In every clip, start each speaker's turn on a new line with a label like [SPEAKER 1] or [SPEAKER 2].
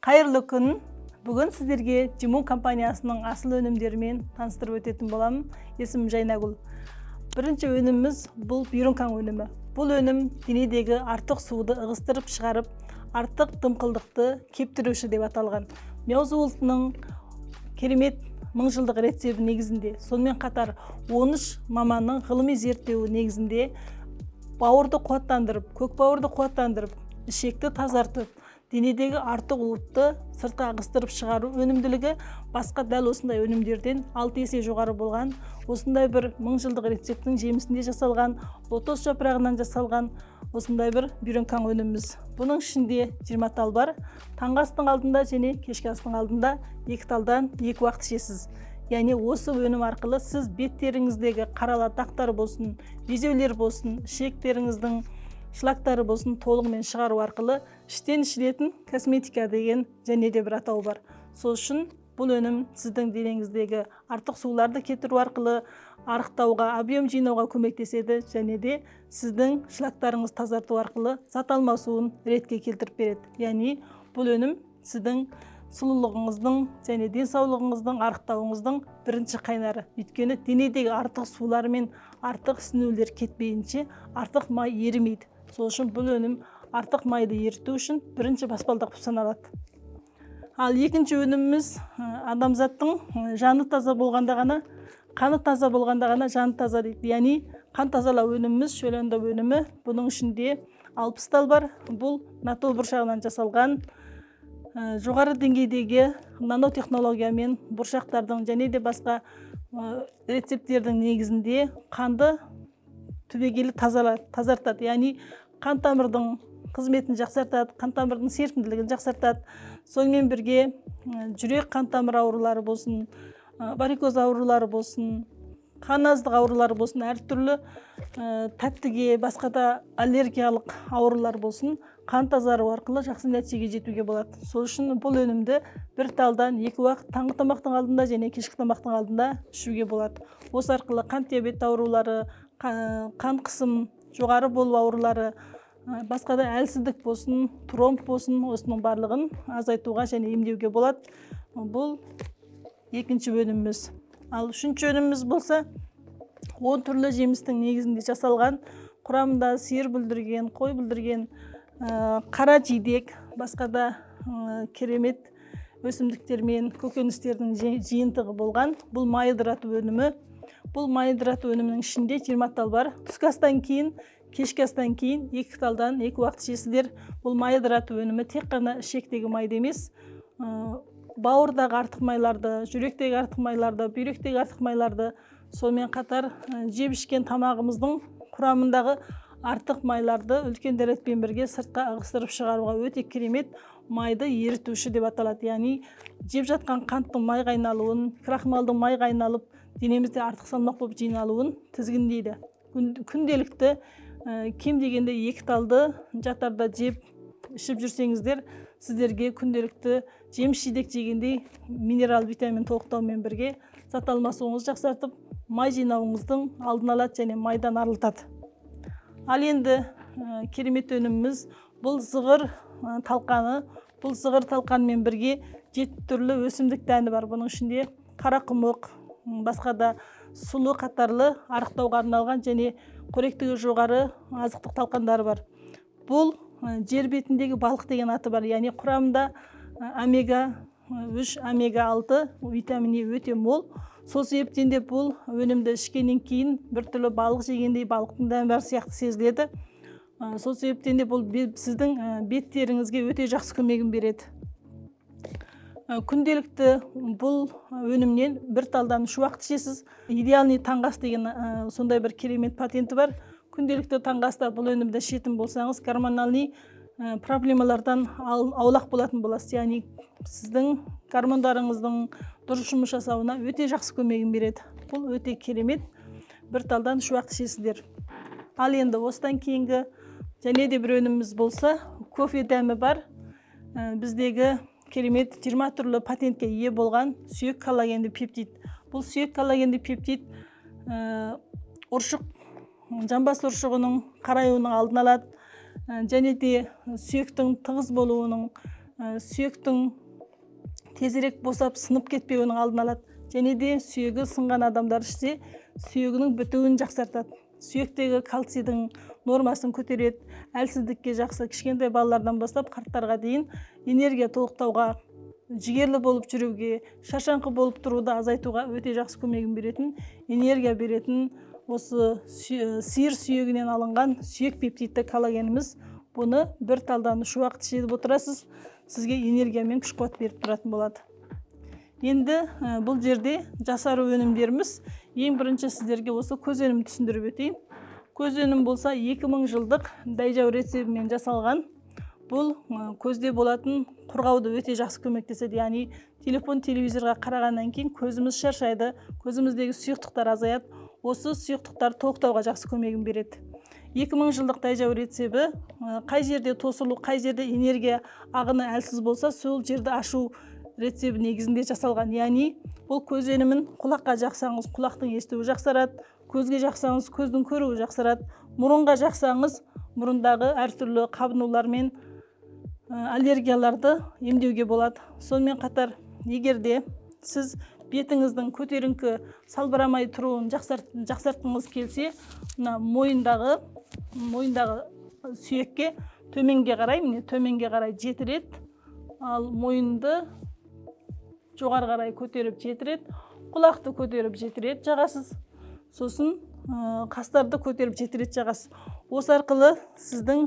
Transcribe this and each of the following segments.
[SPEAKER 1] Қайырлы күн. Бүгін сіздерге Жиму компаниясының асыл өнімдерімен таныстырып өтетін боламын. Есімім Жайнагүл. Бірінші өніміміз бұл бүйріңкаң өнімі. Бұл өнім денедегі артық суды ығыстырып шығарып, артық дымқылдықты кептіруші деп аталған. Меузултының керемет мыңжылдық рецебі негізінде, сонымен қатар 13 маманның ғылыми зерттеуі негізінде бауырды қуаттандырып, көк бауырды қуаттандырып, ішекті тазартып, денедегі артық уытты сыртқа ығыстырып шығару өнімділігі басқа дәл осындай өнімдерден 6 есе жоғары болған. Осындай бір мыңжылдық рецептің жемісінде жасалған, лотос жапырағынан жасалған осындай бір бүйріңкаң өніміміз. Бұның ішінде 20 тал бар. Таңғы астың алдында және кешкі астың алдында 2 талдан 2 уақыт ішесіз. Яғни осы өнім арқылы сіз беттеріңіздегі қарала дақтар болсын, безеулер болсын, ішектеріңіздің шлактары болсын толығымен шығару арқылы іштен ішілетін косметика деген және де бір атауы бар. Сол үшін бұл өнім сіздің денеңіздегі артық суларды кетіру арқылы арықтауға, объем жинауға көмектеседі және де сіздің шлактарыңыз тазарту арқылы зат алмасуын ретке келтіріп береді. Яғни бұл өнім сіздің сұлулығыңыздың және денсаулығыңыздың арықтауыңыздың бірінші қайнары. Өйткені денедегі артық сулар мен артық ісінулер кетпейінше артық май ерімейді. Сол үшін бұл өнім артық майды еріту үшін бірінші баспалдақ саналады. Ал екінші өніміміз адамзаттың жаны таза болғанда ғана, қаны таза болғанда ғана жаны таза дейді. Яғни қан тазалау өніміміз шөлендау өнімі. Бұның ішінде 60 тал бар. Бұл НАТО бұршағынан жасалған жоғары деңгейдегі нанотехнологиямен бұршақтардың және де басқа рецепттердің негізінде қанды түбегейлі тазартады. Яғни қан тамырдың қызметін жақсартады, қан тамырдың серпімділігін жақсартады. Сонымен бірге жүрек қан тамыр аурулары болсын, варикоз аурулары болсын, қан аздық аурулары болсын, әртүрлі тәттіге, басқа да аллергиялық аурулар болсын, қан тазару арқылы жақсы нәтижеге жетуге болады. Сол үшін бұл өнімді бір талдан 2 уақыт таңғы тамақтың алдында және кешкі тамақтың алдында ішуге болады. Осы арқылы қант диабет аурулары, қан қысым жоғары болу аурулары, басқа да әлсіздік болсын, тромб болсын, осының барлығын азайтуға және емдеуге болады. Бұл екінші өніміміз. Ал үшінші өніміміз болса 10 түрлі жемістің негізінде жасалған, құрамында сиыр бүлдірген, қой бүлдірген, қара жидек, басқа да керемет өсімдіктермен көкөністердің жиынтығы болған. Бұл майыдырату өнімі. Бұл майыдырату өнімінің ішінде 20 тал бар. Түскі астан кейін, кешкі астан кейін 2 талдан 2 уақыт ішесіздер. Бұл майыдырату өнімі тек қана ішектегі майды емес, бауырдағы артық майларды, жүректегі артық майларды, бүйректегі артық майларды, сонымен қатар жеп ішкен тамағымыздың құрамындағы артық майларды үлкен дәретпен бірге сыртқа ығыстырып шығаруға өте керемет майды ерітуші деп аталады. Яғни жеп жатқан қанттың майға айналуын, крахмалдың майға айналып, денемізде артық салмақ болып жиналуын тізгіндейді. Күнделікті кем дегенде 2 талды жатарда жеп ішіп жүрсеңіздер, сіздерге күнделікті жеміс-жидек жегендей минерал витамин толықтаумен бірге зат алмасуыңыз жақсартып, май жинауыңыздың алдын алады және майдан арылтады. Ал енді керемет өніміміз бұл зығыр талқаны. Бұл зығыр талқанымен бірге 7 түрлі өсімдік дәні бар. Бұның ішінде қарақұмық, басқа да сұлы қатарлы арықтауға арналған және қоректігі жоғары азықтық талқандары бар. Бұл жер бетіндегі балық деген аты бар. Яғни құрамында омега 3, омега 6 витамині өте мол. Сол себептен де бұл өнімді ішкеннен кейін бір түрлі балық жегендей балықтың дәмі бар сияқты сезіледі. Сол себептен де бұл сіздің беттеріңізге өте жақсы көмегін береді. Күнделікті бұл өнімнен бір талдан 3 уақыт ішесіз. Идеальный таңғы ас деген сондай бір керемет патенті бар. Күнделікті таңғы аста бұл өнімді ішетін болсаңыз, гормоналды проблемалардан аулақ болатын боласыз. Яғни сіздің гормондарыңыздың дұрыс жұмыс жасауына өте жақсы көмегін береді. Бұл өте керемет. Бір талдан 3 уақыт ішесіздер. Ал енді осыдан кейінгі және де бір өніміміз болса, кофе дәмі бар. Біздегі керемет 20 түрлі патентке ие болған сүйек коллагенді пептид. Бұл сүйек коллагенді пептид ұршық, жамбас ұршығының қараюының алдын алады. Және де сүйектің тығыз болуының сүйектің тезірек босап сынып кетпеуінің алдын алады. Және де сүйегі сынған адамдар ішсе, сүйегінің бітуін жақсартады. Сүйектегі кальцийдің нормасын көтереді, әлсіздікке жақсы. Кішкентай балалардан бастап қарттарға дейін энергия толықтауға, жігерлі болып жүруге, шаршаңқы болып тұруды азайтуға өте жақсы көмегін беретін, энергия беретін осы сиыр сүйегінен алынған сүйек пептидті коллагеніміз. Бұны бір талдан 3 уақыт ішіп отырасыз, сізге энергия мен күш қуат беріп тұратын болады. Енді бұл жерде жасару өнімдеріміз. Ең бірінші сіздерге осы көз өнімін түсіндіріп өтейін. Көз өнім болса 2000 жылдық дайжау рецебімен жасалған. Бұл көзде болатын қорғауды өте жақсы көмектеседі. Яғни телефон, телевизорға қарағаннан кейін көзіміз шаршайды, көзіміздегі сұйықтықтар азаяды. Осы сұйықтықтар толықтауға жақсы көмегін береді. 2000 жылдық дайжау рецебі қай жерде тосылу, қай жерде энергия ағыны әлсіз болса, сол жерді ашу рецебі негізінде жасалған. Яғни бұл көз өнімін құлаққа жақсаңыз, құлақтың естуі жақсарады, көзге жақсаңыз, көздің көруі жақсарады, мұрынға жақсаңыз, мұрындағы әртүрлі қабынулар мен аллергияларды емдеуге болады. Сонымен қатар, егерде сіз бетіңіздің көтеріңкі салбырамай тұруын жақсартқыңыз келсе, мойындағы сүйекке төменге қарай жетіреді, ал мойынды жоғары қарай көтеріп жетіреді, құлақты көтеріп жетіреді жағасыз, сосын қастарды көтеріп жетіреді жағасыз. Осы арқылы сіздің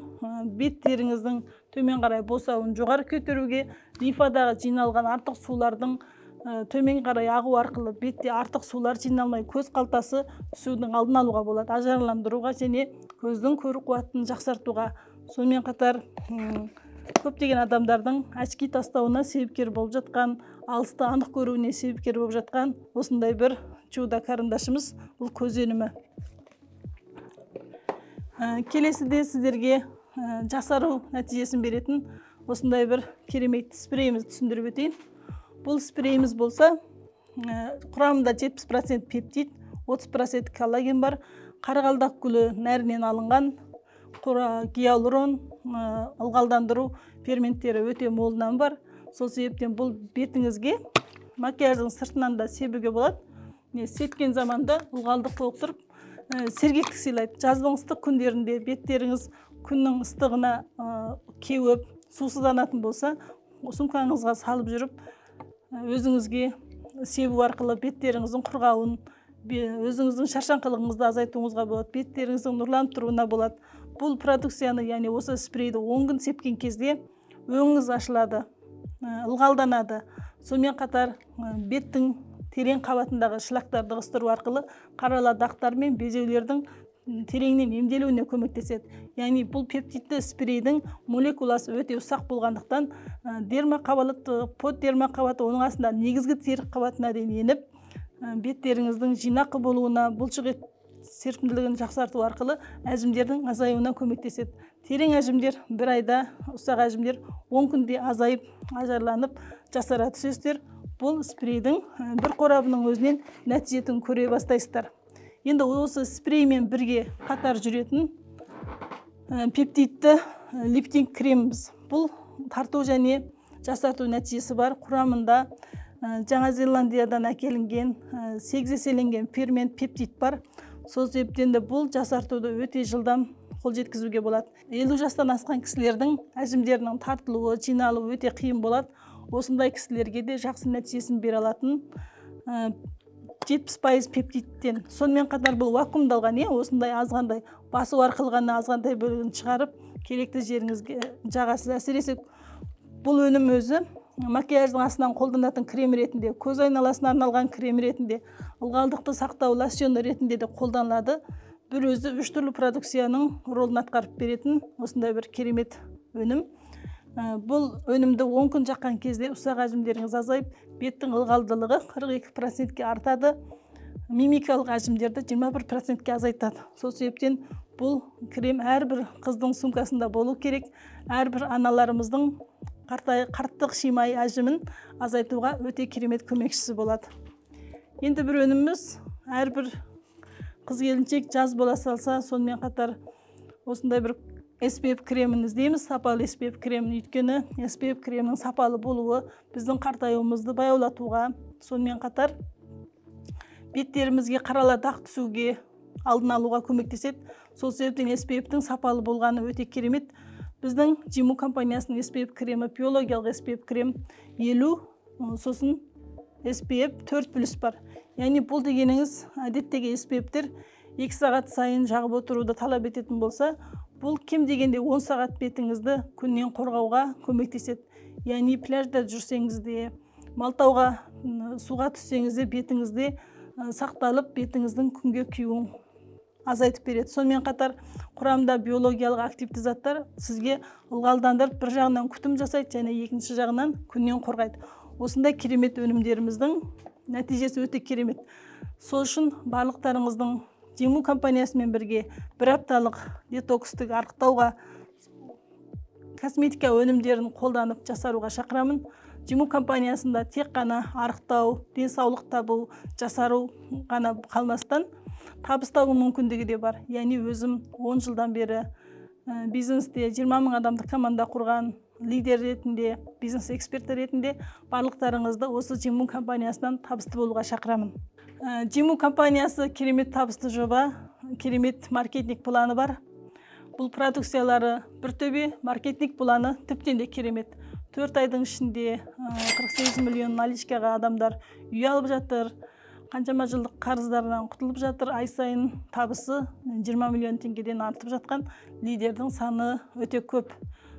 [SPEAKER 1] беттеріңіздің төмен қарай босауын жоғары көтеруге, лимфадағы жиналған артық сулардың төмен қарай ағу арқылы бетте артық сулар жиналмай көз қалтасы түсудің алдын алуға болады, ажарландыруға және көздің көру қуатын жақсартуға. Сонымен қатар көптеген адамдардың очки тастауына себепкер болып жатқан, алысты анық көруіне себепкер болып жатқан осындай бір чудо қарындашымыз бұл көз өнімі. Келесіде сіздерге жасару нәтижесін беретін осындай бір керемет спрейімізді түсіндіріп өтейін. Бұл спрейіміз болса, құрамында 70% пептид, 30% коллаген бар, қарақалдақ гүлі нәрінен алынған, гиалурон, ылғалдандыру ферменттері өте молынан бар. Сол себептен бұл бетіңізге макияждың сыртынан да себуге болады. Сеткен заманда ылғалдық толықтырып, сергектік сыйлайды. Жаздың ыстық күндерінде беттеріңіз күннің ыстығына кеуіп, сусызданатын болса, сумкаңызға салып жүріп, өзіңізге себу арқылы беттеріңіздің құрғауын, өзіңіздің шаршаңқылығыңызды азайтуыңызға болады, беттеріңіздің нұрланып тұруына болады. Бұл продукцияны, яғни осы спрейді 10 күн сепкен кезде өңіңіз ашылады, ылғалданады. Сонымен қатар беттің терең қабатындағы шлактарды ығыстыру арқылы қарала дақтар мен безеулердің тереңнен емделуіне көмектеседі. Яғни бұл пептидті спрейдің молекуласы өте ұсақ болғандықтан дермақабаты, поддермақабаты, оның астында негізгі тері қабатына дейін еніп, беттеріңіздің жинақы болуына, бұлшық ет серпімділігін жақсарту арқылы әжімдердің азаюына көмектеседі. Терең әжімдер 1 айда, ұсақ әжімдер 10 күнде азайып, ажарланып, жасара түсесіздер. Бұл спрейдің бір қорабының өзінен нәтижетін көре бастайсыздар. Енді осы спреймен бірге қатар жүретін пептидті лифтинг креміміз. Бұл тарту және жасарту нәтижесі бар. Құрамында Жаңа Зеландиядан әкелінген, сегізеселенген фермент пептид бар. Сол себептен де бұл жасартуды өте жылдам қол жеткізуге болады. 50 жастан асқан кісілердің әжімдерінің тартылуы, жиналуы өте қиын болады. Осындай кісілерге де жақсы нәтижесін бере алатын 70% пептидтен. Сонымен қатар бұл вакуумдалған, осындай азғандай басу арқылы ғана азғандай бөлігін шығарып, керекті жеріңізге жағасыз. Әсіресе бұл өнім өзі макияждың астынан қолданатын крем ретінде, көз айналасына арналған крем ретінде, ылғалдықты сақтау лосьоны ретінде де қолданылады. Бір өзі 3 түрлі продукцияның ролын атқарып беретін осындай бір керемет өнім. Бұл өнімді 10 күн жаққан кезде ұсақ әжімдеріңіз азайып, беттің ылғалдылығы 42%-ке артады, мимикалық әжімдерді 21%-ке азайтады. Сол себептен бұл крем әрбір қыздың сумкасында болу керек, әрбір аналарымыздың қарттық шимай әжімін азайтуға өте керемет көмекшісі болады. Енді бір өніміміз әрбір қыз келіншек жаз бола салса, сонымен қатар осындай бір SPF кремін іздейміз, сапалы SPF кремін. Өйткені SPF кремнің сапалы болуы біздің қартаюымызды баяулатуға, сонымен қатар беттерімізге қарала дақ түсуге алдын алуға көмектеседі. Сол себептен SPF-тің сапалы болғаны өте керемет. Біздің Жиму компаниясының SPF кремі биологиялық SPF крем 50, сосын SPF 4+ бар. Яғни бұл дегеніңіз әдеттегі SPF-тер 2 сағат сайын жағып отыруды талап ететін болса, бұл кем дегенде 10 сағат бетіңізді күннен қорғауға көмектеседі. Яғни пляжда жүрсеңіз де, малтауға, суға түссеңіз де бетіңізде сақталып, бетіңіздің күнге күйуін азайтып береді. Сонымен қатар құрамында биологиялық активті заттар сізге ылғалдандырып, бір жағынан күтім жасайды, және екінші жағынан күннен қорғайды. Осындай керемет өнімдеріміздің нәтижесі өте керемет. Сол үшін барлықтарыңыздың Жиму компаниясымен бірге бір апталық детокстық арықтауға косметика өнімдерін қолданып жасаруға шақырамын. Жиму компаниясында тек қана арықтау, денсаулық табу, жасару ғана қалмастан табыс табу мүмкіндігі де бар. Яғни өзім 10 жылдан бері бизнесте 20 мың адамдық команда құрған лидер ретінде, бизнес эксперті ретінде барлықтарыңызды осы Жиму компаниясынан табысты болуға шақырамын. Жиму компаниясы керемет табысты жоба, керемет маркетинг планы бар. Бұл продукциялары бір төбе, маркетинг планы тіптен де керемет. 4 айдың ішінде 48 миллион наличкаға адамдар үй алып жатыр, қаншама жылдық қарыздарынан құтылып жатыр. Ай сайын табысы 20 миллион теңгеден артып жатқан лидердің саны өте көп.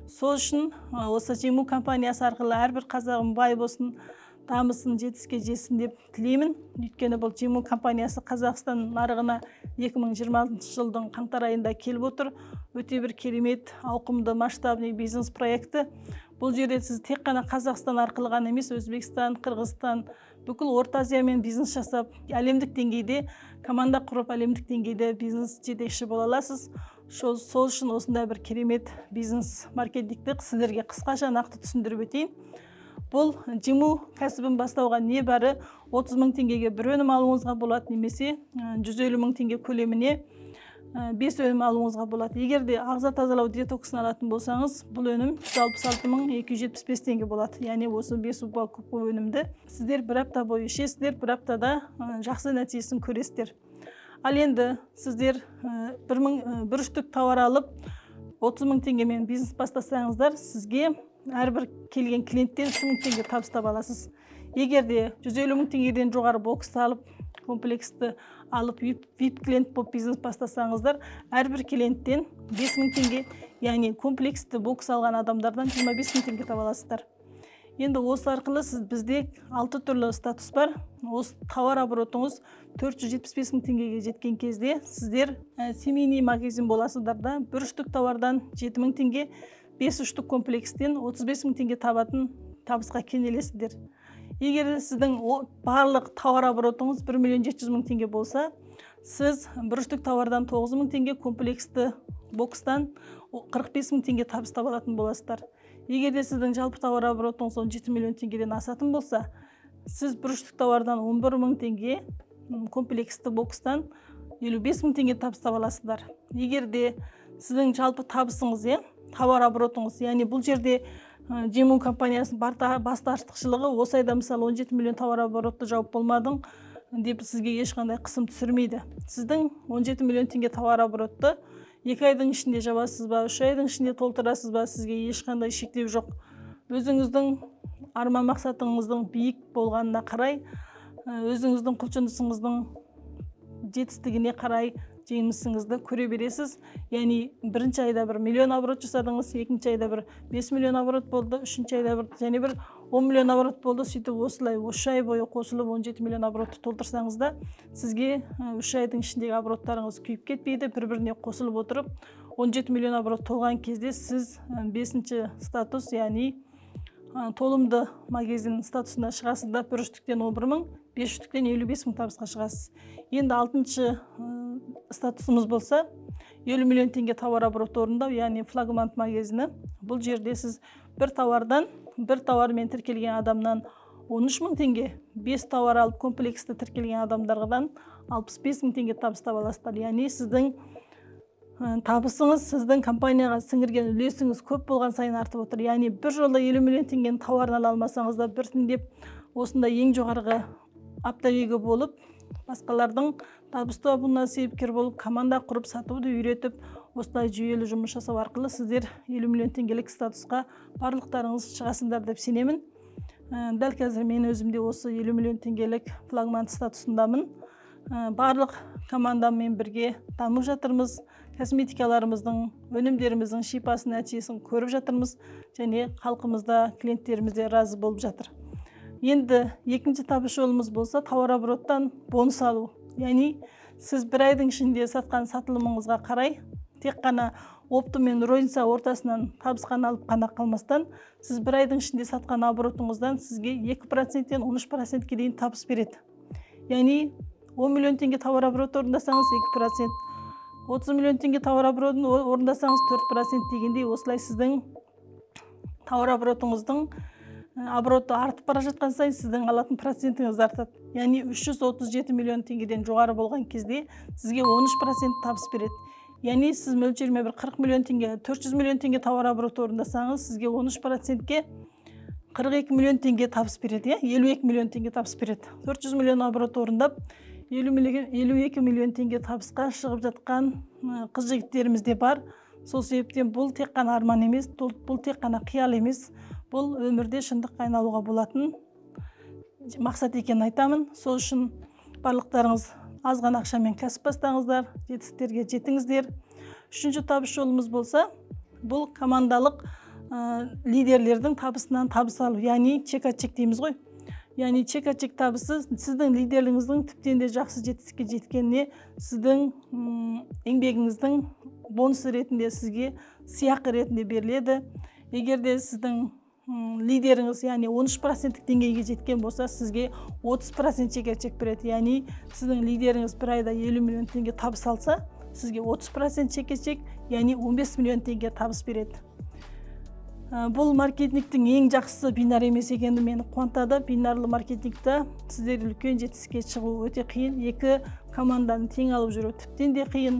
[SPEAKER 1] Сол үшін осы Жиму компаниясы арқылы әрбір қазағым бай болсын, дамысын, жетіске жетсін деп тілеймін. Өйткені бұл Жиму компаниясы Қазақстан нарығына 2026 жылдың қаңтар айында келіп отыр. Өте бір керемет, ауқымды, масштабный бизнес проекті. Бұл жерде сіз тек қана Қазақстан арқылы ғана емес, Өзбекстан, Қырғызстан, бүкіл Орта Азиямен бизнес жасап, әлемдік деңгейде команда құрып, әлемдік деңгейде бизнес жетекші бола аласыз. Сол үшін осындай бір керемет бизнес маркетингті сіздерге қысқаша нақты түсіндіріп өтейін. Бұл Жиму кәсібін бастауға небәрі 30 мың теңгеге бір өнім алуыңызға болады, немесе 150 мың теңге көлеміне 5 өнім алуыңызға болады. Егер де ағза тазалау детоксын алатын болсаңыз, бұл өнім 166 мың 275 теңге болады. Яғни осы 5 упаковка өнімді сіздер бір апта бойы ішесіздер, бір аптада жақсы нәтижесін көресіздер. Ал енді сіздер бір штук тауар алып 30 мың теңгемен бизнес бастасаңыздар, сізге әрбір келген клиенттен 3 мың теңге табыс таба аласыз. Егер де 150 мың теңгеден жоғары боксты алып, комплексті алып, VIP клиент болып бизнес бастасаңыздар, әрбір клиенттен 5 мың теңге, яғни комплексті бокс алған адамдардан 25 мың теңге таба аласыздар. Енді осы арқылы сіз бізде 6 түрлі статус бар. Осы тауар оборотыңыз 475 мың теңгеге жеткен кезде сіздер семейный магазин боласыздар да, бір штук тауардан 7 мың теңге, 5 штук комплекстен 35 мың теңге табатын табысқа кенелесіздер. Егер сіздің барлық тауар оборотыңыз 1 миллион 700 мың теңге болса, сіз бір штук тауардан 9 мың теңге, комплексті бокстан 45 мың теңге табыс таба алатын боласыздар. Егер де сіздің жалпы тауар оборотыңыз 17 миллион теңгеден асатын болса, сіз бір штук тауардан 11 мың теңге, комплексті бокстан 55 мың теңге табыс таба аласыздар. Егер де сіздің жалпы табысыңыз, тауар оборотыңыз, яғни бұл жерде Жиму компаниясының басты артықшылығы, осы айда мысалы 17 миллион тауар оборотты жауып болмадың деп сізге ешқандай қысым түсірмейді. Сіздің 17 миллион теңге тауар оборотты 2 айдың ішінде жабасыз ба, 3 айдың ішінде толтырасыз ба, сізге ешқандай шектеу жоқ. Өзіңіздің арман мақсатыңыздың биік болғанына қарай, өзіңіздің құлшынысыңыздың жетістігіне қарай жеңісіңізді көре бересіз. Яғни бірінші айда 1 миллион оборот жасадыңыз, екінші айда 5 миллион оборот болды, үшінші айда және 10 миллион оборот болды. Сөйтіп осылай 3 ай бойы қосылып 17 миллион оборотты толтырсаңыз да, сізге 3 айдың ішіндегі обороттарыңыз күйіп кетпейді. Бір-біріне қосылып отырып 17 миллион оборот толған кезде сіз 5-ші статус, яғни толымды магазин статусына шығасыз да, 1 штуктен 11 мың, 5 штуктен 55 мың табысқа шығасыз. Енді 6-шы статусымыз болса, 50 миллион теңге тауар оборот орындау, яғни флагмант магазині. Бұл жерде сіз бір тауармен тіркелген адамнан 13 мың теңге, 5 тауар алып комплексті тіркелген адамдардан 65 мың теңге табыс таба аласыздар. Яғни сіздің табысыңыз сіздің компанияға сіңірген үлесіңіз көп болған сайын артып отыр. Яғни бір жолда 50 миллион теңгенің тауарын ала алмасаңыз да біртіндеп осында ең жоғарғы аптабегі болып, басқалардың табыс табуына себепкер болып, команда құрып, сатуды үйретіп, осылай жүйелі жұмыс жасау арқылы сіздер 50 миллион теңгелік статусқа барлықтарыңыз шығасыңдар деп сенемін. Дәл қазір мен өзімде осы 50 миллион теңгелік флагман статусындамын. Барлық командамен бірге дамып жатырмыз. Косметикаларымыздың, өнімдеріміздің шипасын, нәтижесін көріп жатырмыз, және халқымызда, клиенттерімізде разы болып жатыр. Енді екінші табыс жолымыз болса, тауар обороттан бонус алу. Яғни сіз бір айдың ішінде сатқан сатылымыңызға қарай, тек қана опты мен розница ортасынан табыс қана алып қана қалмастан, сіз бір айдың ішінде сатқан оборотыңыздан сізге 2%-тен 13%-ке дейін табыс береді. Яғни 10 миллион теңге тауар обороты орындасаңыз 2%, 30 миллион теңге тауар оборотын орындасаңыз 4% дегендей, осылай сіздің тауар оборотыңыздың обороты артып бара жатқан сайын сіздің алатын процентіңіз артады. Яғни 337 миллион теңгеден жоғары болған кезде сізге 13% табыс береді. Яғни сіз мөлшеріме бір 40 миллион теңге, 400 миллион теңге тауар обороты орындасаңыз, сізге 13%-ке 42 миллион теңге табыс береді, 52 миллион теңге табыс береді. 400 миллион оборот орындап, 52 миллион теңге табысқа шығып жатқан қыз-жігіттеріміз де бар. Сол себептен бұл тек қана арман емес, бұл тек қана қиял емес, бұл өмірде шындыққа айналуға болатын мақсат екенін айтамын. Сол үшін барлықтарыңыз аз ғана ақшамен кәсіп бастаңыздар, жетістіктерге жетіңіздер. Үшінші табыс жолымыз болса, бұл командалық лидерлердің табысынан табыс алу, яғни чек-чек дейміз ғой. Яғни чек-чек табысы сіздің лидерлігіңіздің тіптен де жақсы жетістікке жеткеніне, сіздің еңбегіңіздің бонусы ретінде сізге сыйақы ретінде беріледі. Егер де сіздің лидеріңіз, яғни 13% деңгейге жеткен болса, сізге 30% чек-чек береді. Яғни сіздің лидеріңіз бір айда 50 миллион теңге табыс алса, сізге 30% чек-чек, яғни 15 миллион теңге табыс береді. Бұл маркетингтің ең жақсысы бинар емес екені мені қуантады. Бинарлы маркетингта сіздер үлкен жетістікке шығу өте қиын. Екі команданы тең алып жүру тіптен де қиын.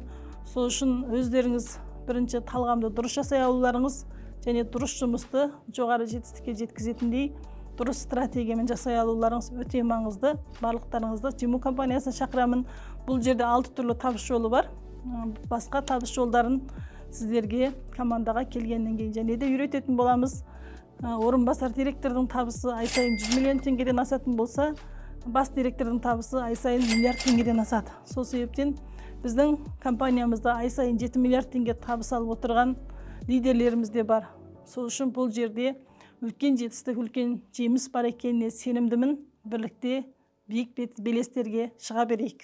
[SPEAKER 1] Сол үшін өздеріңіз бірінші талғамды дұрыс жасай алуларыңыз және дұрыс жұмысты жоғары жетістікке жеткізетіндей дұрыс стратегиямен жасай алуларыңыз өте маңызды. Барлықтарыңызды Жиму компаниясына шақырамын. Бұл жерде 6 түрлі табыс жолы бар. Басқа табыс жолдарын сіздерге командаға келгеннен кейін және де үйрететін боламыз. Орынбасар директордың табысы ай сайын 100 миллион теңгеден асатын болса, бас директордың табысы ай сайын миллиард теңгеден асады. Сол себептен біздің компаниямызда ай сайын 7 миллиард теңге табыс алып отырған лидерлеріміз де бар. Сол үшін бұл жерде үлкен жетістік, үлкен жеміс бар екеніне сенімдімін. Бірлікте биік белестерге шыға берейік.